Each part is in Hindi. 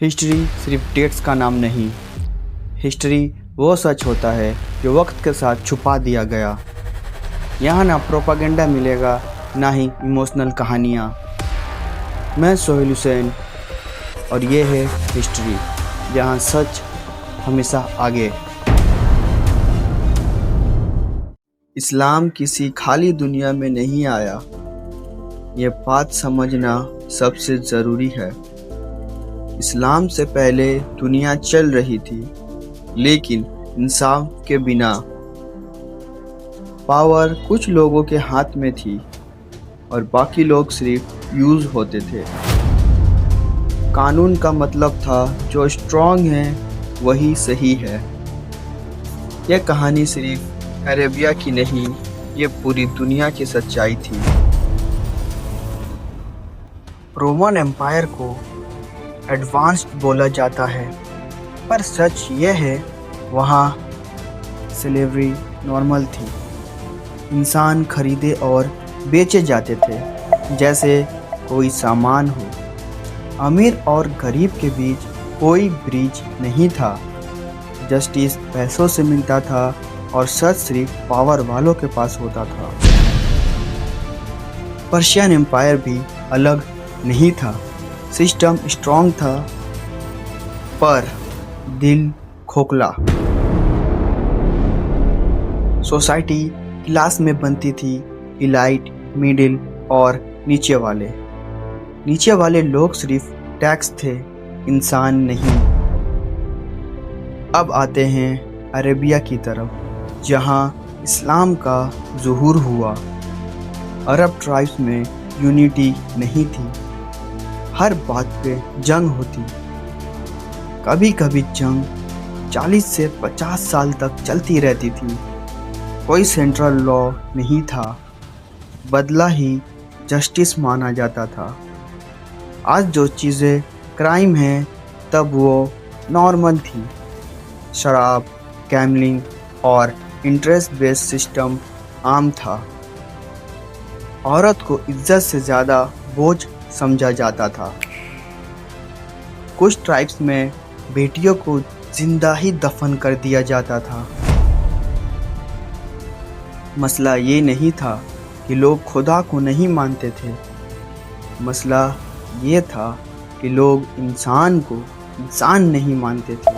हिस्ट्री सिर्फ डेट्स का नाम नहीं। हिस्ट्री वो सच होता है जो वक्त के साथ छुपा दिया गया। यहाँ ना प्रोपागेंडा मिलेगा, ना ही इमोशनल कहानियाँ। मैं सोहेल हुसैन और ये है हिस्ट्री, जहाँ सच हमेशा आगे। इस्लाम किसी खाली दुनिया में नहीं आया, ये बात समझना सबसे ज़रूरी है। इस्लाम से पहले दुनिया चल रही थी, लेकिन इंसाफ के बिना। पावर कुछ लोगों के हाथ में थी और बाकी लोग सिर्फ यूज होते थे। कानून का मतलब था जो स्ट्रांग है वही सही है। यह कहानी सिर्फ अरेबिया की नहीं, ये पूरी दुनिया की सच्चाई थी। रोमन एम्पायर को एडवांस्ड बोला जाता है, पर सच यह है वहाँ स्लेवरी नॉर्मल थी। इंसान खरीदे और बेचे जाते थे जैसे कोई सामान हो। अमीर और गरीब के बीच कोई ब्रिज नहीं था। जस्टिस पैसों से मिलता था और सच सिर्फ पावर वालों के पास होता था। पर्शियन एम्पायर भी अलग नहीं था। सिस्टम स्ट्रॉन्ग था पर दिल खोखला। सोसाइटी क्लास में बनती थी, इलाइट, मिडिल और नीचे वाले। नीचे वाले लोग सिर्फ टैक्स थे, इंसान नहीं। अब आते हैं अरेबिया की तरफ, जहां इस्लाम का ज़ुहूर हुआ। अरब ट्राइब्स में यूनिटी नहीं थी, हर बात पे जंग होती। कभी कभी जंग 40 से 50 साल तक चलती रहती थी। कोई सेंट्रल लॉ नहीं था, बदला ही जस्टिस माना जाता था। आज जो चीज़ें क्राइम हैं, तब वो नॉर्मल थी। शराब, गैम्बलिंग और इंटरेस्ट बेस्ड सिस्टम आम था। औरत को इज्जत से ज़्यादा बोझ समझा जाता था। कुछ ट्राइब्स में बेटियों को जिंदा ही दफन कर दिया जाता था। मसला ये नहीं था कि लोग खुदा को नहीं मानते थे, मसला ये था कि लोग इंसान को इंसान नहीं मानते थे।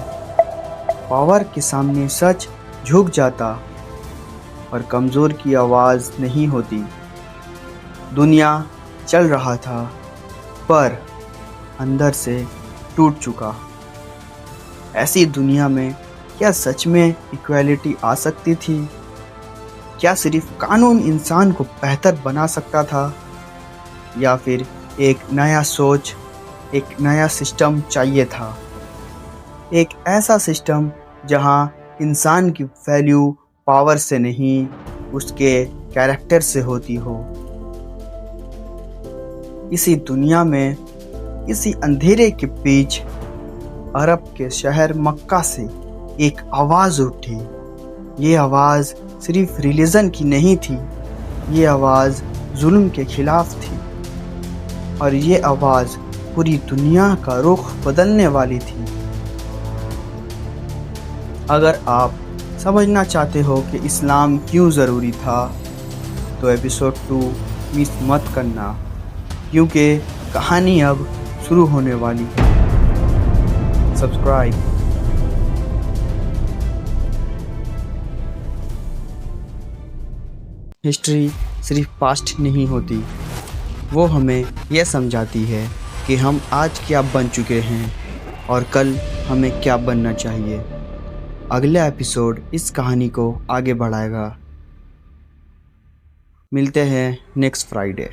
पावर के सामने सच झुक जाता और कमज़ोर की आवाज़ नहीं होती। दुनिया चल रहा था पर अंदर से टूट चुका। ऐसी दुनिया में क्या सच में इक्वालिटी आ सकती थी? क्या सिर्फ कानून इंसान को बेहतर बना सकता था, या फिर एक नया सोच, एक नया सिस्टम चाहिए था? एक ऐसा सिस्टम जहां इंसान की वैल्यू पावर से नहीं, उसके कैरेक्टर से होती हो। इसी दुनिया में, इसी अंधेरे के बीच, अरब के शहर मक्का से एक आवाज़ उठी। ये आवाज़ सिर्फ रिलीजन की नहीं थी, ये आवाज़ जुल्म के खिलाफ थी। और ये आवाज़ पूरी दुनिया का रुख बदलने वाली थी। अगर आप समझना चाहते हो कि इस्लाम क्यों ज़रूरी था, तो एपिसोड 2 मिस मत करना, क्योंकि कहानी अब शुरू होने वाली है। सब्सक्राइब। हिस्ट्री सिर्फ पास्ट नहीं होती, वो हमें यह समझाती है कि हम आज क्या बन चुके हैं और कल हमें क्या बनना चाहिए। अगला एपिसोड इस कहानी को आगे बढ़ाएगा। मिलते हैं नेक्स्ट फ्राइडे।